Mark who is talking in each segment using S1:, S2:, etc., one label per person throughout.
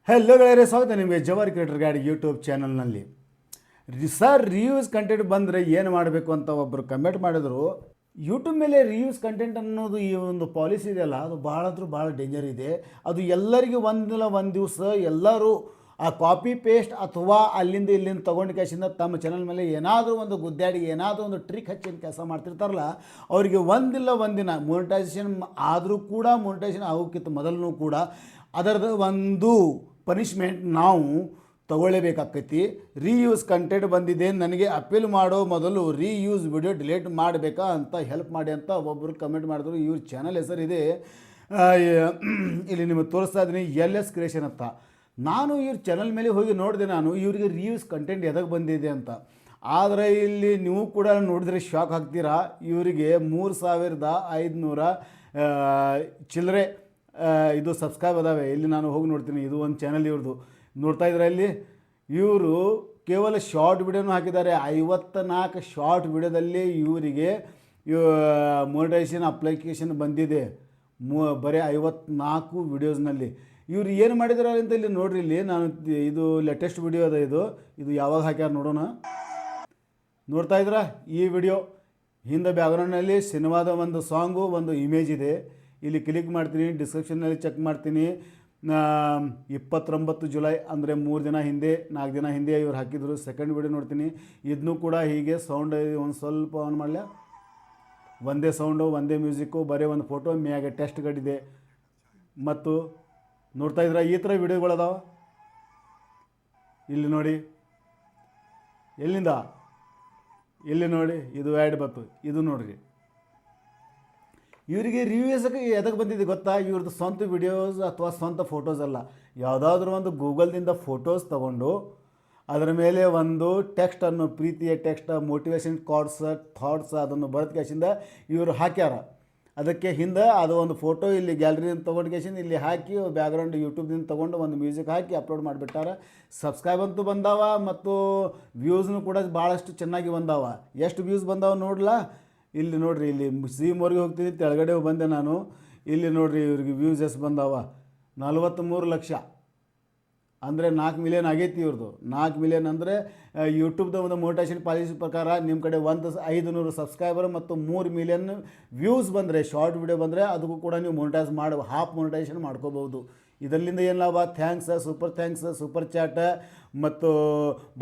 S1: Hello ಗೆಳೆಯರೇ, ಸ್ವಾಗತ ನಿಮಗೆ ಜವಾರಿ ಕ್ರಿಯೇಟರ್ ಗೈಡ್ ಯೂಟ್ಯೂಬ್ ಚಾನಲ್ನಲ್ಲಿ. ಸರ್ ರಿವ್ಯೂಸ್ ಕಂಟೆಂಟ್ ಬಂದರೆ ಏನು ಮಾಡಬೇಕು ಅಂತ ಒಬ್ಬರು ಕಮೆಂಟ್ ಮಾಡಿದ್ರು. ಯೂಟ್ಯೂಬ್ ಮೇಲೆ ರಿವ್ಯೂಸ್ ಕಂಟೆಂಟ್ ಅನ್ನೋದು ಈ ಒಂದು ಪಾಲಿಸಿ ಇದೆಯಲ್ಲ, ಅದು ಭಾಳ ಡೇಂಜರ್ ಇದೆ. ಅದು ಎಲ್ಲರಿಗೂ ಒಂದಿಲ್ಲ ಒಂದು ದಿವಸ ಎಲ್ಲರೂ ಆ ಕಾಪಿ ಪೇಸ್ಟ್ ಅಥವಾ ಅಲ್ಲಿಂದ ಇಲ್ಲಿಂದ ತೊಗೊಂಡು ಕ್ಯಾಶಿಂದ ತಮ್ಮ ಚಾನಲ್ ಮೇಲೆ ಏನಾದರೂ ಒಂದು ಗುದ್ದಾಡಿ ಏನಾದರೂ ಒಂದು ಟ್ರಿಕ್ ಹಚ್ಚಿನ ಕೆಲಸ ಮಾಡ್ತಿರ್ತಾರಲ್ಲ, ಅವರಿಗೆ ಒಂದಿಲ್ಲ ಒಂದಿನ ಮೊನಿಟೈಸೇಷನ್ ಆದರೂ ಕೂಡ, ಮೊನಿಟೈಸೇಷನ್ ಆಗೋಕ್ಕಿಂತ ಮೊದಲು ಕೂಡ ಅದರದ್ದು ಒಂದು ಪನಿಷ್ಮೆಂಟ್ ನಾವು ತಗೊಳ್ಳೇಬೇಕಾಗ್ತೈತಿ. ರೀಯೂಸ್ ಕಂಟೆಂಟ್ ಬಂದಿದೆ, ನನಗೆ ಅಪೀಲ್ ಮಾಡೋ ಮೊದಲು ರೀಯೂಸ್ ವಿಡಿಯೋ ಡಿಲೀಟ್ ಮಾಡಬೇಕಾ ಅಂತ ಹೆಲ್ಪ್ ಮಾಡಿ ಅಂತ ಒಬ್ಬರು ಕಮೆಂಟ್ ಮಾಡಿದ್ರು. ಇವ್ರ ಚಾನಲ್ ಹೆಸರಿದೆ, ಇಲ್ಲಿ ನಿಮಗೆ ತೋರಿಸ್ತಾ ಇದ್ದೀನಿ, LS ಕ್ರಿಯೇಷನ್ ಅಂತ. ನಾನು ಇವ್ರ ಚಾನಲ್ ಮೇಲೆ ಹೋಗಿ ನೋಡಿದೆ, ನಾನು ಇವರಿಗೆ ರೀಯೂಸ್ ಕಂಟೆಂಟ್ ಎದಕ್ಕೆ ಬಂದಿದೆ ಅಂತ. ಆದರೆ ಇಲ್ಲಿ ನೀವು ಕೂಡ ನೋಡಿದ್ರೆ ಶಾಕ್ ಆಗ್ತೀರಾ. ಇವರಿಗೆ 3500 ಚಿಲ್ಲರೆ ಇದು ಸಬ್ಸ್ಕ್ರೈಬ್ ಅದಾವೆ. ಇಲ್ಲಿ ನಾನು ಹೋಗಿ ನೋಡ್ತೀನಿ, ಇದು ಒಂದು ಚಾನಲ್ ಇವ್ರದ್ದು. ನೋಡ್ತಾ ಇದ್ರೆ ಇಲ್ಲಿ ಇವರು ಕೇವಲ ಶಾರ್ಟ್ ವಿಡಿಯೋನು ಹಾಕಿದ್ದಾರೆ. 54 ಶಾರ್ಟ್ ವಿಡಿಯೋದಲ್ಲಿ ಇವರಿಗೆ ಮೊನಿಟೈಸೇಷನ್ ಅಪ್ಲಿಕೇಶನ್ ಬಂದಿದೆ. ಬರೀ 54 ವಿಡಿಯೋಸ್ನಲ್ಲಿ ಇವ್ರು ಏನು ಮಾಡಿದಾರೆ ಅಂತ ಇಲ್ಲಿ ನೋಡ್ರಿ. ಇಲ್ಲಿ ನಾನು ಇದು ಲೇಟೆಸ್ಟ್ ವಿಡಿಯೋ ಅದ, ಇದು ಯಾವಾಗ ಹಾಕ್ಯಾರ ನೋಡೋಣ. ನೋಡ್ತಾ ಇದ್ರ ಈ ವಿಡಿಯೋ ಹಿಂದೆ ಬ್ಯಾಕ್ಗ್ರೌಂಡ್ನಲ್ಲಿ ಸಿನಿಮಾದ ಒಂದು ಸಾಂಗು, ಒಂದು ಇಮೇಜ್ ಇದೆ. ಇಲ್ಲಿ ಕ್ಲಿಕ್ ಮಾಡ್ತೀನಿ, ಡಿಸ್ಕ್ರಿಪ್ಷನ್ನಲ್ಲಿ ಚೆಕ್ ಮಾಡ್ತೀನಿ. 29 ಜುಲೈ ಅಂದರೆ 3 ದಿನ ಹಿಂದೆ 4 ದಿನ ಹಿಂದೆ ಇವ್ರು ಹಾಕಿದ್ರು. ಸೆಕೆಂಡ್ ವಿಡಿಯೋ ನೋಡ್ತೀನಿ, ಇದನ್ನೂ ಕೂಡ ಹೀಗೆ ಸೌಂಡ್ ಒಂದು ಸ್ವಲ್ಪ ಆನ್ ಮಾಡಲ, ಒಂದೇ ಸೌಂಡು ಒಂದೇ ಮ್ಯೂಸಿಕ್ಕು, ಬರೀ ಒಂದು ಫೋಟೋ ಮ್ಯಾಗೆ ಟೆಸ್ಟ್ ಗಡಿದೆ. ಮತ್ತು ನೋಡ್ತಾ ಇದ್ರೆ ಈ ಥರ ವಿಡಿಯೋಗಳದಾವ. ಇಲ್ಲಿ ನೋಡಿ, ಎಲ್ಲಿಂದ ಇಲ್ಲಿ ನೋಡಿ, ಇದು ಆ್ಯಡ್ ಬಂತು, ಇದು ನೋಡ್ರಿ. ಇವರಿಗೆ ರಿವ್ಯೂಸಕ್ಕೆ ಎದಕ್ಕೆ ಬಂದಿದೆ ಗೊತ್ತಾ? ಇವ್ರದ್ದು ಸ್ವಂತ ವಿಡಿಯೋಸ್ ಅಥವಾ ಸ್ವಂತ ಫೋಟೋಸ್ ಅಲ್ಲ, ಯಾವುದಾದ್ರೂ ಒಂದು ಗೂಗಲ್ದಿಂದ ಫೋಟೋಸ್ ತೊಗೊಂಡು ಅದರ ಮೇಲೆ ಒಂದು ಟೆಕ್ಸ್ಟನ್ನು, ಪ್ರೀತಿಯ ಟೆಕ್ಸ್ಟ್, ಮೋಟಿವೇಶನ್ ಥಾಟ್ಸ್ ಅದನ್ನು ಬರೆದ ಕ್ಯಾಶಿಂದ ಇವರು ಹಾಕ್ಯಾರ. ಅದಕ್ಕೆ ಹಿಂದೆ ಅದು ಒಂದು ಫೋಟೋ ಇಲ್ಲಿ ಗ್ಯಾಲರಿಯಿಂದ ತೊಗೊಂಡು ಕ್ಯಾಶಿಂದ ಇಲ್ಲಿ ಹಾಕಿ ಬ್ಯಾಕ್ಗ್ರೌಂಡ್ ಯೂಟ್ಯೂಬ್ದಿಂದ ತೊಗೊಂಡು ಒಂದು ಮ್ಯೂಸಿಕ್ ಹಾಕಿ ಅಪ್ಲೋಡ್ ಮಾಡಿಬಿಟ್ಟಾರ. ಸಬ್ಸ್ಕ್ರೈಬ್ ಅಂತೂ ಬಂದಾವ ಮತ್ತು ವ್ಯೂಸ್ನು ಕೂಡ ಭಾಳಷ್ಟು ಚೆನ್ನಾಗಿ ಬಂದಾವ. ಎಷ್ಟು ವ್ಯೂಸ್ ಬಂದಾವ ನೋಡ್ಲಾ, ಇಲ್ಲಿ ನೋಡಿರಿ. ಇಲ್ಲಿ ಸಿಮೋರ್ಗೆ ಹೋಗ್ತೀನಿ, ಕೆಳಗಡೆ ಬಂದೆ ನಾನು. ಇಲ್ಲಿ ನೋಡಿರಿ ಇವ್ರಿಗೆ ವ್ಯೂಸ್ ಎಷ್ಟು ಬಂದಾವ, 43 ಲಕ್ಷ. ಅಂದರೆ 4 ಮಿಲಿಯನ್ ಆಗೈತಿ ಇವ್ರದ್ದು. 4 ಮಿಲಿಯನ್ ಅಂದರೆ ಯೂಟ್ಯೂಬ್ದ ಒಂದು ಮೊನಿಟೈಸೇಷನ್ ಪಾಲಿಸಿ ಪ್ರಕಾರ ನಿಮ್ಮ ಕಡೆ 500 ಸಬ್ಸ್ಕ್ರೈಬರ್ ಮತ್ತು 3 ಮಿಲಿಯನ್ ವ್ಯೂಸ್ ಬಂದರೆ, ಶಾರ್ಟ್ ವಿಡಿಯೋ ಬಂದರೆ ಅದಕ್ಕೂ ಕೂಡ ನೀವು ಮೊನಿಟೈಸ್ ಮಾಡಿ ಹಾಫ್ ಮೊನಿಟೈಸೇಷನ್ ಮಾಡ್ಕೋಬೋದು. ಇದರಿಂದ ಏನು ಲಾಭ? Thanks, super thanks, super chat ಮತ್ತು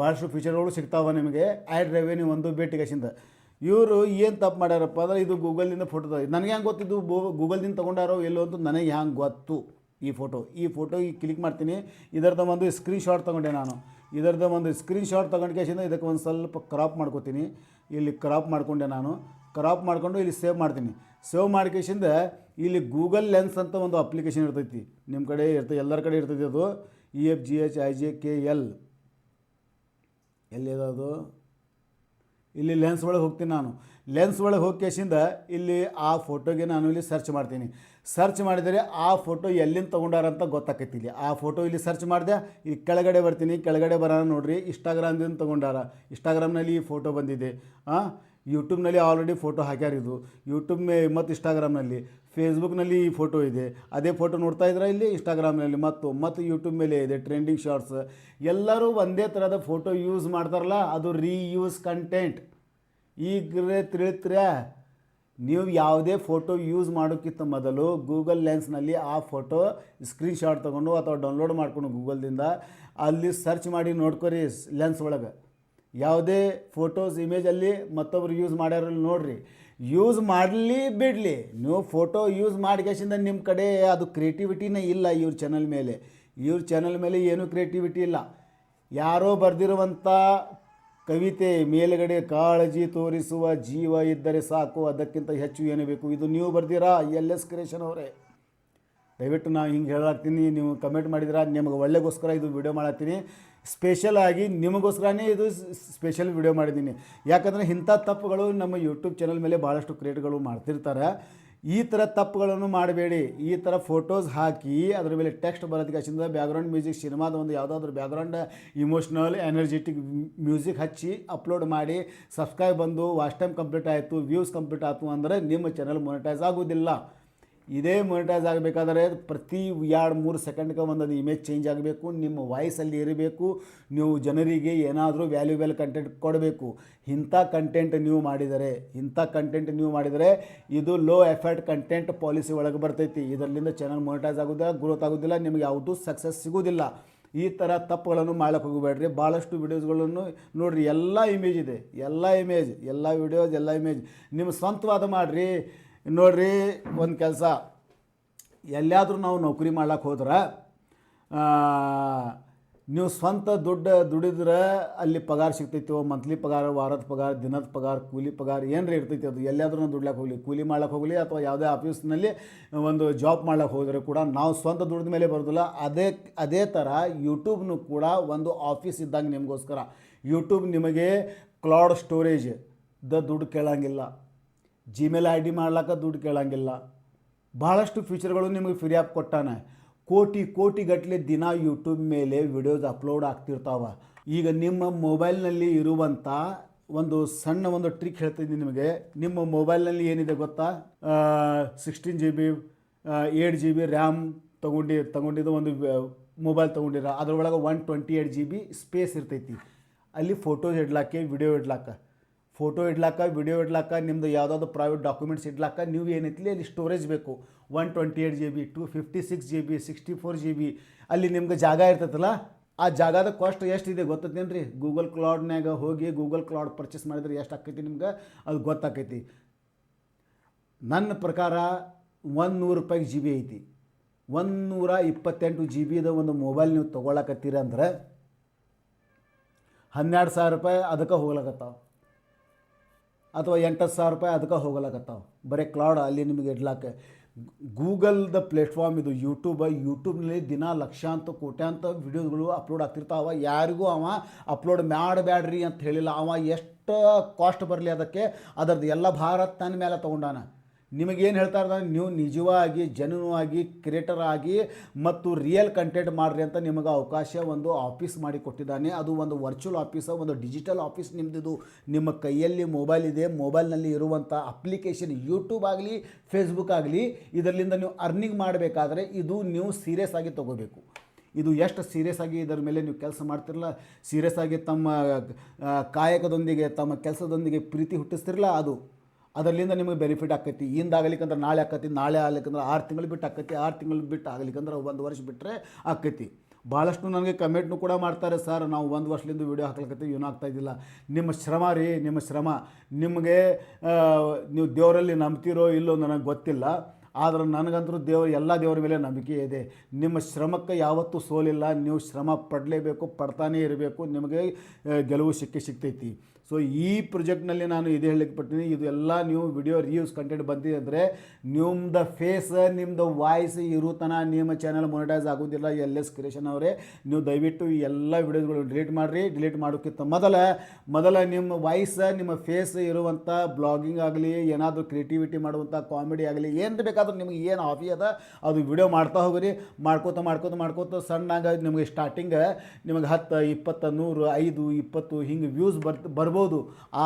S1: ಭಾಳಷ್ಟು ಫೀಚರ್ಗಳು ಸಿಗ್ತಾವೆ ನಿಮಗೆ. ಆ್ಯಡ್ ರೆವೆನ್ಯೂ ಒಂದು ಭೇಟಿಗೆಸಿಂದ. ಇವರು ಏನು ತಪ್ಪು ಮಾಡ್ಯಾರಪ್ಪ ಅಂದರೆ, ಇದು ಗೂಗಲ್ನಿಂದ ಫೋಟೋ ನನಗೆ ಹೆಂಗೆ ಗೊತ್ತಿದ್ದು ಗೂಗಲ್ದಿಂದ ತೊಗೊಂಡಾರೋ ಎಲ್ಲೋ ಅಂತ ನನಗೆ ಹೆಂಗೆ ಗೊತ್ತು. ಈ ಫೋಟೋ ಈಗ ಕ್ಲಿಕ್ ಮಾಡ್ತೀನಿ. ಇದರದ ಒಂದು ಸ್ಕ್ರೀನ್ಶಾಟ್ ತೊಗೊಂಡೆ ನಾನು. ಇದರದ ಒಂದು ಸ್ಕ್ರೀನ್ಶಾಟ್ ತೊಗೊಂಡು ಕೇಸಿಂದ ಇದಕ್ಕೆ ಒಂದು ಸ್ವಲ್ಪ ಕ್ರಾಪ್ ಮಾಡ್ಕೋತೀನಿ. ಇಲ್ಲಿ ಕ್ರಾಪ್ ಮಾಡಿಕೊಂಡೆ ನಾನು. ಕ್ರಾಪ್ ಮಾಡಿಕೊಂಡು ಇಲ್ಲಿ ಸೇವ್ ಮಾಡ್ತೀನಿ. ಸೇವ್ ಮಾಡ್ಕೇಸಿಂದ ಇಲ್ಲಿ ಗೂಗಲ್ ಲೆನ್ಸ್ ಅಂತ ಒಂದು ಅಪ್ಲಿಕೇಶನ್ ಇರ್ತೈತಿ, ನಿಮ್ಮ ಕಡೆ ಇರ್ತೈತಿ, ಎಲ್ಲರ ಕಡೆ ಇರ್ತೈತಿ. ಅದು EFGHIJKL ಎಲ್ಲಿದೆ ಅದು? ಇಲ್ಲಿ ಲೆನ್ಸ್ ಒಳಗೆ ಹೋಗ್ತೀನಿ ನಾನು. ಲೆನ್ಸ್ ಒಳಗೆ ಹೋಗಿ ಕೇಸಿಂದ ಇಲ್ಲಿ ಆ ಫೋಟೋಗೆ ನಾನು ಇಲ್ಲಿ ಸರ್ಚ್ ಮಾಡ್ತೀನಿ. ಸರ್ಚ್ ಮಾಡಿದರೆ ಆ ಫೋಟೋ ಎಲ್ಲಿಂದ ತೊಗೊಂಡಾರಂತ ಗೊತ್ತಾಕೈತಿ. ಇಲ್ಲಿ ಆ ಫೋಟೋ ಇಲ್ಲಿ ಸರ್ಚ್ ಮಾಡಿದೆ. ಇಲ್ಲಿ ಕೆಳಗಡೆ ಬರ್ತೀನಿ, ಕೆಳಗಡೆ ಬರೋಣ ನೋಡಿರಿ. ಇನ್ಸ್ಟಾಗ್ರಾಮ್ದಿಂದ ತೊಗೊಂಡಾರ. ಇನ್ಸ್ಟಾಗ್ರಾಮ್ನಲ್ಲಿ ಈ ಫೋಟೋ ಬಂದಿದೆ. ಯೂಟ್ಯೂಬ್ನಲ್ಲಿ ಆಲ್ರೆಡಿ ಫೋಟೋ ಹಾಕ್ಯಾರ. ಇದು ಯೂಟ್ಯೂಬ್ ಮತ್ತು ಇನ್ಸ್ಟಾಗ್ರಾಮ್ನಲ್ಲಿ, ಫೇಸ್ಬುಕ್ನಲ್ಲಿ ಈ ಫೋಟೋ ಇದೆ. ಅದೇ ಫೋಟೋ ನೋಡ್ತಾ ಇದ್ರೆ ಇಲ್ಲಿ ಇನ್ಸ್ಟಾಗ್ರಾಮ್ನಲ್ಲಿ ಮತ್ತು ಯೂಟ್ಯೂಬ್ ಮೇಲೆ ಇದೆ. ಟ್ರೆಂಡಿಂಗ್ ಶಾರ್ಟ್ಸ್ ಎಲ್ಲರೂ ಒಂದೇ ಥರದ ಫೋಟೋ ಯೂಸ್ ಮಾಡ್ತಾರಲ್ಲ, ಅದು ರೀಯೂಸ್ ಕಂಟೆಂಟ್. ಈಗ ತಿಳಿದ್ರೆ ನೀವು ಯಾವುದೇ ಫೋಟೋ ಯೂಸ್ ಮಾಡೋಕ್ಕಿಂತ ಮೊದಲು ಗೂಗಲ್ ಲೆನ್ಸ್ನಲ್ಲಿ ಆ ಫೋಟೋ ಸ್ಕ್ರೀನ್ಶಾಟ್ ತೊಗೊಂಡು ಅಥವಾ ಡೌನ್ಲೋಡ್ ಮಾಡಿಕೊಂಡು ಗೂಗಲ್ದಿಂದ ಅಲ್ಲಿ ಸರ್ಚ್ ಮಾಡಿ ನೋಡ್ಕೊರಿ. ಲೆನ್ಸ್ ಒಳಗೆ ಯಾವುದೇ ಫೋಟೋಸ್ ಇಮೇಜಲ್ಲಿ ಮತ್ತೊಬ್ರು ಯೂಸ್ ಮಾಡ್ಯಾರಲ್ಲಿ ನೋಡಿರಿ. ಯೂಸ್ ಮಾಡಲಿ ಬಿಡಲಿ, ನೀವು ಫೋಟೋ ಯೂಸ್ ಮಾಡಿಕೆಸಿಂದ ನಿಮ್ಮ ಕಡೆ ಅದು ಕ್ರಿಯೇಟಿವಿಟಿನೇ ಇಲ್ಲ. ಇವ್ರ ಚಾನಲ್ ಮೇಲೆ ಏನೂ ಕ್ರಿಯೇಟಿವಿಟಿ ಇಲ್ಲ. ಯಾರೋ ಬರೆದಿರುವಂಥ ಕವಿತೆ ಮೇಲುಗಡೆ ಕಾಳಜಿ ತೋರಿಸುವ ಜೀವ ಇದ್ದರೆ ಸಾಕು, ಅದಕ್ಕಿಂತ ಹೆಚ್ಚು ಏನು ಬೇಕು. ಇದು ನೀವು ಬರ್ದಿರಾ LS ಕ್ರಿಯೇಷನ್ ಅವರೇ? ದಯವಿಟ್ಟು ನಾನು ಹಿಂಗೆ ಹೇಳಾಕ್ತೀನಿ, ನೀವು ಕಮೆಂಟ್ ಮಾಡಿದ್ರೆ ನಿಮಗೆ ಒಳ್ಳೆಗೋಸ್ಕರ ಇದು ವಿಡಿಯೋ ಮಾಡತ್ತೀನಿ. ಸ್ಪೆಷಲ್ ಆಗಿ ನಿಮಗೋಸ್ಕರನೇ ಇದು ಸ್ಪೆಷಲ್ ವಿಡಿಯೋ ಮಾಡಿದ್ದೀನಿ. ಯಾಕಂದರೆ ಇಂಥ ತಪ್ಪುಗಳು ನಮ್ಮ ಯೂಟ್ಯೂಬ್ ಚಾನಲ್ ಮೇಲೆ ಭಾಳಷ್ಟು ಕ್ರಿಯೇಟ್ಗಳು ಮಾಡ್ತಿರ್ತಾರೆ. ಈ ಥರ ತಪ್ಪುಗಳನ್ನು ಮಾಡಬೇಡಿ. ಈ ಥರ ಫೋಟೋಸ್ ಹಾಕಿ ಅದರ ಮೇಲೆ ಟೆಕ್ಸ್ಟ್ ಬರೋದಕ್ಕಿಂತ ಬ್ಯಾಕ್ಗ್ರೌಂಡ್ ಮ್ಯೂಸಿಕ್, ಸಿನಿಮಾದ ಒಂದು ಯಾವುದಾದ್ರೂ ಬ್ಯಾಕ್ಗ್ರೌಂಡ್ ಇಮೋಷ್ನಲ್ ಎನರ್ಜೆಟಿಕ್ ಮ್ಯೂಸಿಕ್ ಹಚ್ಚಿ ಅಪ್ಲೋಡ್ ಮಾಡಿ ಸಬ್ಸ್ಕ್ರೈಬ್ ಬಂದು ವಾಚ್ ಟೈಮ್ ಕಂಪ್ಲೀಟ್ ಆಯಿತು, ವ್ಯೂಸ್ ಕಂಪ್ಲೀಟ್ ಆಯಿತು ಅಂದರೆ ನಿಮ್ಮ ಚಾನಲ್ ಮೊನಿಟೈಸ್ ಆಗೋದಿಲ್ಲ. ಇದೇ ಮೊನಿಟೈಸ್ ಆಗಬೇಕಾದ್ರೆ ಪ್ರತಿ 2-3 ಸೆಕೆಂಡ್ಗೆ ಒಂದೊಂದು ಇಮೇಜ್ ಚೇಂಜ್ ಆಗಬೇಕು, ನಿಮ್ಮ ವಾಯ್ಸಲ್ಲಿ ಇರಬೇಕು, ನೀವು ಜನರಿಗೆ ಏನಾದರೂ ವ್ಯಾಲ್ಯೂಬಲ್ ಕಂಟೆಂಟ್ ಕೊಡಬೇಕು. ಇಂಥ ಕಂಟೆಂಟ್ ನೀವು ಮಾಡಿದರೆ ಇದು ಲೋ ಎಫರ್ಟ್ ಕಂಟೆಂಟ್ ಪಾಲಿಸಿ ಒಳಗೆ ಬರ್ತೈತಿ. ಇದರಿಂದ ಚಾನಲ್ ಮೊನಿಟೈಸ್ ಆಗೋದಿಲ್ಲ, ಗ್ರೋತ್ ಆಗೋದಿಲ್ಲ, ನಿಮಗೆ ಯಾವುದೂ ಸಕ್ಸಸ್ ಸಿಗೋದಿಲ್ಲ. ಈ ಥರ ತಪ್ಪುಗಳನ್ನು ಮಾಡಕ್ಕೆ ಹೋಗಬೇಡ್ರಿ. ಭಾಳಷ್ಟು ವಿಡಿಯೋಸ್ಗಳನ್ನು ನೋಡಿರಿ, ಎಲ್ಲ ಇಮೇಜ್ ಇದೆ, ಎಲ್ಲ ಇಮೇಜ್ ನಿಮ್ಮ ಸ್ವಂತವಾದ ಮಾಡಿರಿ. ನೋಡಿರಿ, ಒಂದು ಕೆಲಸ ಎಲ್ಲಿಯಾದರೂ ನಾವು ನೌಕರಿ ಮಾಡ್ಲಿಕ್ಕೆ ಹೋದ್ರೆ ನೀವು ಸ್ವಂತ ದುಡಿದ್ರೆ ಅಲ್ಲಿ ಪಗಾರ ಸಿಗ್ತೈತಿ. ಮಂತ್ಲಿ ಪಗಾರ, ವಾರದ ಪಗಾರ, ದಿನದ ಪಗಾರ, ಕೂಲಿ ಪಗಾರ ಏನ್ರಿ ಇರ್ತೈತಿ. ಅದು ಎಲ್ಲಿಯಾದ್ರೂ ನಾವು ದುಡ್ಲಕ್ಕೆ ಹೋಗಲಿ, ಕೂಲಿ ಮಾಡ್ಲಿಕ್ಕೆ ಹೋಗಲಿ, ಅಥವಾ ಯಾವುದೇ ಆಫೀಸ್ನಲ್ಲಿ ಒಂದು ಜಾಬ್ ಮಾಡ್ಲಿಕ್ಕೆ ಹೋದರೆ ಕೂಡ ನಾವು ಸ್ವಂತ ದುಡಿದ ಮೇಲೆ ಬರೋದಿಲ್ಲ. ಅದೇ ಥರ ಯೂಟ್ಯೂಬ್ನು ಕೂಡ ಒಂದು ಆಫೀಸ್ ಇದ್ದಂಗೆ ನಿಮಗೋಸ್ಕರ. ಯೂಟ್ಯೂಬ್ ನಿಮಗೆ ಕ್ಲೌಡ್ ಸ್ಟೋರೇಜ್ ದುಡ್ಡು ಕೇಳೋಂಗಿಲ್ಲ, ಜಿಮೇಲ್ ID ಮಾಡ್ಲಿಕ್ಕೆ ದುಡ್ಡು ಕೇಳೋಂಗಿಲ್ಲ. ಭಾಳಷ್ಟು ಫೀಚರ್ಗಳು ನಿಮಗೆ ಫ್ರೀ ಆಗಿ ಕೊಟ್ಟಾನೆ. ಕೋಟಿ ಗಟ್ಟಲೆ ದಿನ ಯೂಟ್ಯೂಬ್ ಮೇಲೆ ವಿಡಿಯೋಸ್ ಅಪ್ಲೋಡ್ ಆಗ್ತಿರ್ತಾವೆ. ಈಗ ನಿಮ್ಮ ಮೊಬೈಲ್ನಲ್ಲಿ ಇರುವಂಥ ಒಂದು ಟ್ರಿಕ್ ಹೇಳ್ತಿದ್ದೀನಿ ನಿಮಗೆ. ನಿಮ್ಮ ಮೊಬೈಲ್ನಲ್ಲಿ ಏನಿದೆ ಗೊತ್ತಾ, 16 GB 8 GB ರ್ಯಾಮ್ ತಗೊಂಡಿದ್ದು ಒಂದು ಮೊಬೈಲ್ ತೊಗೊಂಡಿರ. ಅದರೊಳಗೆ 128 GB ಸ್ಪೇಸ್ ಇರ್ತೈತಿ. ಅಲ್ಲಿ ಫೋಟೋಸ್ ಇಡ್ಲಾಕೆ, ವಿಡಿಯೋ ಇಡ್ಲಾಕ, ನಿಮ್ಮದು ಯಾವುದಾದ್ರು ಪ್ರೈವೇಟ್ ಡಾಕ್ಯುಮೆಂಟ್ಸ್ ಇಡ್ಲಾಕ ನೀವು ಏನೈತಿ ಅಲ್ಲಿ ಸ್ಟೋರೇಜ್ ಬೇಕು. 128 GB, 256 GB, 64 GB ಅಲ್ಲಿ ನಿಮ್ಗೆ ಜಾಗ ಇರ್ತೈತಲ್ಲ, ಆ ಜಾಗದ ಕಾಸ್ಟ್ ಎಷ್ಟಿದೆ ಗೊತ್ತೈತೇನು ರೀ? ಗೂಗಲ್ ಕ್ಲೌಡ್ನಾಗ ಹೋಗಿ ಗೂಗಲ್ ಕ್ಲೌಡ್ ಪರ್ಚೇಸ್ ಮಾಡಿದ್ರೆ ಎಷ್ಟು ಆಕೈತಿ ನಿಮ್ಗೆ ಅದು ಗೊತ್ತಾಕೈತಿ. ನನ್ನ ಪ್ರಕಾರ 100 ರೂಪಾಯಿಗೆ GB ಐತಿ. 128 GB ಒಂದು ಮೊಬೈಲ್ ನೀವು ತೊಗೊಳಕತ್ತೀರ ಅಂದ್ರೆ 12,000 ರೂಪಾಯಿ ಅದಕ್ಕೆ ಹೋಗ್ಲಕತ್ತಾವ, ಅಥವಾ 8,000 ರೂಪಾಯಿ ಅದಕ್ಕೆ ಹೋಗ್ಲಕತ್ತಾವ ಬರೀ ಕ್ಲೌಡ್ ಅಲ್ಲಿ ನಿಮಗೆ ಇಡ್ಲಾಕೆ. ಗೂಗಲ್ದ ಪ್ಲೇಟ್ಫಾರ್ಮ್ ಇದು ಯೂಟ್ಯೂಬ್ನಲ್ಲಿ ದಿನ ಲಕ್ಷಾಂತರ ಕೋಟ್ಯಾಂತ ವಿಡಿಯೋಗಳು ಅಪ್ಲೋಡ್ ಆಗ್ತಿರ್ತಾವೆ. ಯಾರಿಗೂ ಅವ ಅಪ್ಲೋಡ್ ಮಾಡಬೇಡ್ರಿ ಅಂತ ಹೇಳಿಲ್ಲ. ಅವ ಎಷ್ಟು ಕಾಸ್ಟ್ ಬರಲಿ ಅದಕ್ಕೆ ಅದರದ್ದು ಎಲ್ಲ ಭಾರತ ತನ್ನ ಮೇಲೆ ತೊಗೊಂಡಾನ. ನಿಮಗೇನು ಹೇಳ್ತಾ ಇದ್ದಾರೆ, ನೀವು ನಿಜವಾಗಿ ಜೆನ್ಯೂನಾಗಿ ಕ್ರಿಯೇಟರ್ ಆಗಿ ಮತ್ತು ರಿಯಲ್ ಕಂಟೆಂಟ್ ಮಾಡಿರಿ ಅಂತ ನಿಮಗೆ ಅವಕಾಶ ಒಂದು ಆಫೀಸ್ ಮಾಡಿ ಕೊಟ್ಟಿದ್ದಾನೆ. ಅದು ಒಂದು ವರ್ಚುವಲ್ ಆಫೀಸ್, ಒಂದು ಡಿಜಿಟಲ್ ಆಫೀಸ್ ನಿಮ್ಮದು. ನಿಮ್ಮ ಕೈಯಲ್ಲಿ ಮೊಬೈಲ್ ಇದೆ, ಮೊಬೈಲ್ನಲ್ಲಿ ಇರುವಂಥ ಅಪ್ಲಿಕೇಶನ್ ಯೂಟ್ಯೂಬ್ ಆಗಲಿ ಫೇಸ್ಬುಕ್ ಆಗಲಿ, ಇದರಿಂದ ನೀವು ಅರ್ನಿಂಗ್ ಮಾಡಬೇಕಾದ್ರೆ ಇದು ನೀವು ಸೀರಿಯಸ್ ಆಗಿ ತೊಗೋಬೇಕು. ಇದು ಎಷ್ಟು ಸೀರಿಯಸ್ ಆಗಿ ಇದರ ಮೇಲೆ ನೀವು ಕೆಲಸ ಮಾಡ್ತಿರಲ್ಲ, ಸೀರಿಯಸ್ ಆಗಿ ತಮ್ಮ ಕಾಯಕದೊಂದಿಗೆ ತಮ್ಮ ಕೆಲಸದೊಂದಿಗೆ ಪ್ರೀತಿ ಹುಟ್ಟಿಸ್ತಿರಲ್ಲ, ಅದರಿಂದ ನಿಮಗೆ ಬೆನಿಫಿಟ್ ಆಕೈತಿ. ಇಂದಾಗಲಿಕ್ಕಂದ್ರೆ ನಾಳೆ ಆಕೈತಿ, ನಾಳೆ ಆಗ್ಲಿಕ್ಕಂದ್ರೆ 6 ತಿಂಗಳು ಬಿಟ್ಟು ಆಕೈತಿ, 6 ತಿಂಗಳು ಬಿಟ್ಟು ಆಗಲಿಕ್ಕಂದ್ರೆ 1 ವರ್ಷ ಬಿಟ್ಟರೆ ಆಕೈತಿ. ಭಾಳಷ್ಟು ನನಗೆ ಕಮೆಂಟ್ನು ಕೂಡ ಮಾಡ್ತಾರೆ, ಸರ್ ನಾವು 1 ವರ್ಷದಿಂದ ವೀಡಿಯೋ ಹಾಕ್ಲಿಕ್ಕತ್ತೀವಿ ಏನೂ ಆಗ್ತಾಯಿದ್ದಿಲ್ಲ. ನಿಮ್ಮ ಶ್ರಮ ರೀ, ನಿಮ್ಮ ಶ್ರಮ. ನಿಮಗೆ ನೀವು ದೇವರಲ್ಲಿ ನಂಬ್ತಿರೋ ಇಲ್ಲೋ ನನಗೆ ಗೊತ್ತಿಲ್ಲ, ಆದರೆ ನನಗಂತೂ ಎಲ್ಲ ದೇವರ ಮೇಲೆ ನಂಬಿಕೆ ಇದೆ. ನಿಮ್ಮ ಶ್ರಮಕ್ಕೆ ಯಾವತ್ತೂ ಸೋಲಿಲ್ಲ. ನೀವು ಶ್ರಮ ಪಡಲೇಬೇಕು, ಪಡ್ತಾನೇ ಇರಬೇಕು, ನಿಮಗೆ ಗೆಲುವು ಸಿಗ್ತೈತಿ. ಸೊ ಈ ಪ್ರಾಜೆಕ್ಟ್ನಲ್ಲಿ ನಾನು ಇದು ಹೇಳಲಿಕ್ಕೆ ಪಡ್ತೀನಿ, ಇದು ಎಲ್ಲ ನೀವು ವಿಡಿಯೋ ರಿವ್ಯೂಸ್ ಕಂಟೆಂಟ್ ಬಂದಿದೆ ಅಂದರೆ ನಿಮ್ಮದು ಫೇಸ್, ನಿಮ್ಮದು ವಾಯ್ಸ್ ಇರುತ್ತನ ನಿಮ್ಮ ಚಾನಲ್ ಮೊನಿಟೈಸ್ ಆಗೋದಿಲ್ಲ. LS ಕ್ರಿಯೇಷನ್ ಅವರೇ, ನೀವು ದಯವಿಟ್ಟು ಈ ಎಲ್ಲ ವಿಡಿಯೋಸ್ಗಳು ಡಿಲೀಟ್ ಮಾಡಿರಿ. ಡಿಲೀಟ್ ಮಾಡೋಕ್ಕಿಂತ ಮೊದಲ ನಿಮ್ಮ ವಾಯ್ಸ್, ನಿಮ್ಮ ಫೇಸ್ ಇರುವಂಥ ಬ್ಲಾಗಿಂಗ್ ಆಗಲಿ, ಏನಾದರೂ ಕ್ರಿಯೇಟಿವಿಟಿ ಮಾಡುವಂಥ ಕಾಮಿಡಿ ಆಗಲಿ, ಏನು ಬೇಕಾದರೂ ನಿಮಗೆ ಏನು ಹಾಬಿ ಅದ ಅದು ವಿಡಿಯೋ ಮಾಡ್ತಾ ಹೋಗ್ರಿ. ಮಾಡ್ಕೋತ ಸಣ್ಣಾಗ ನಿಮಗೆ ಸ್ಟಾರ್ಟಿಂಗ್ ನಿಮಗೆ 10, 20, 100, 5, 20 ಹಿಂಗೆ ವ್ಯೂಸ್ ಬರ್ಬೋದು.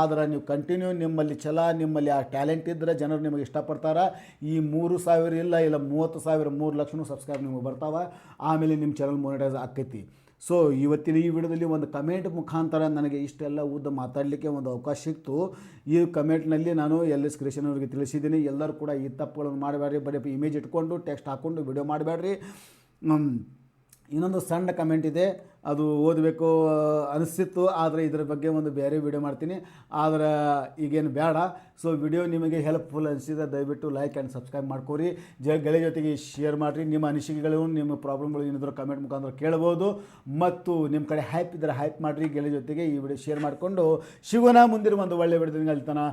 S1: ಆದರೆ ನೀವು ಕಂಟಿನ್ಯೂ ನಿಮ್ಮಲ್ಲಿ ನಿಮ್ಮಲ್ಲಿ ಆ ಟ್ಯಾಲೆಂಟ್ ಇದ್ದರೆ ಜನರು ನಿಮಗೆ ಇಷ್ಟಪಡ್ತಾರೆ. ಈ 3,000 ಇಲ್ಲ 30,000 3 ಲಕ್ಷನೂ ಸಬ್ಸ್ಕ್ರೈಬ್ ನಿಮಗೆ ಬರ್ತಾವೆ. ಆಮೇಲೆ ನಿಮ್ಮ ಚಾನಲ್ ಮೊನಿಟೈಸ್ ಆಕೈತಿ. ಸೊ ಇವತ್ತಿನ ಈ ವಿಡಿಯೋದಲ್ಲಿ ಒಂದು ಕಮೆಂಟ್ ಮುಖಾಂತರ ನನಗೆ ಇಷ್ಟೆಲ್ಲ ಉದ್ದ ಮಾತಾಡಲಿಕ್ಕೆ ಒಂದು ಅವಕಾಶ ಸಿಕ್ತು. ಈ ಕಮೆಂಟ್ನಲ್ಲಿ ನಾನು LS ಕ್ರಿಯೇಷನ್ ಅವರಿಗೆ ತಿಳಿಸಿದ್ದೀನಿ, ಎಲ್ಲರೂ ಕೂಡ ಈ ತಪ್ಪುಗಳನ್ನು ಮಾಡಬೇಡ್ರಿ. ಬರೀ ಇಮೇಜ್ ಇಟ್ಕೊಂಡು ಟೆಕ್ಸ್ಟ್ ಹಾಕ್ಕೊಂಡು ವಿಡಿಯೋ ಮಾಡಬೇಡ್ರಿ. ಇನ್ನೊಂದು ಸಣ್ಣ ಕಮೆಂಟ್ ಇದೆ, ಅದು ಓದಬೇಕು ಅನಿಸ್ತಿತ್ತು, ಆದರೆ ಇದರ ಬಗ್ಗೆ ಒಂದು ಬೇರೆ ವಿಡಿಯೋ ಮಾಡ್ತೀನಿ, ಆದರೆ ಈಗೇನು ಬೇಡ. ಸೊ ವಿಡಿಯೋ ನಿಮಗೆ ಹೆಲ್ಪ್ಫುಲ್ ಅನಿಸಿದೆ ದಯವಿಟ್ಟು ಲೈಕ್ ಆ್ಯಂಡ್ ಸಬ್ಸ್ಕ್ರೈಬ್ ಮಾಡ್ಕೊರಿ. ಗೆಳೆಯ ಜೊತೆಗೆ ಶೇರ್ ಮಾಡಿರಿ. ನಿಮ್ಮ ಅನಿಸಿಕೆಗಳು, ನಿಮ್ಮ ಪ್ರಾಬ್ಲಮ್ಗಳು ಏನಿದ್ರು ಕಮೆಂಟ್ ಮುಖಾಂತರ ಕೇಳ್ಬೋದು. ಮತ್ತು ನಿಮ್ಮ ಕಡೆ ಹೈಪ್ ಇದ್ದರೆ ಹೈಪ್ ಮಾಡಿರಿ. ಗೆಳೆಯ ಜೊತೆಗೆ ಈ ವಿಡಿಯೋ ಶೇರ್ ಮಾಡಿಕೊಂಡು ಸಿಗೋಣ ಮುಂದಿರುವ ಒಂದು ಒಳ್ಳೆಯ ವಿಡಿಯೋದಲ್ಲಿ. ಅಲ್ತನ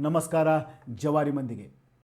S1: ನಮಸ್ಕಾರ. ಜವಾರಿ ಮಂದಿಗೆ.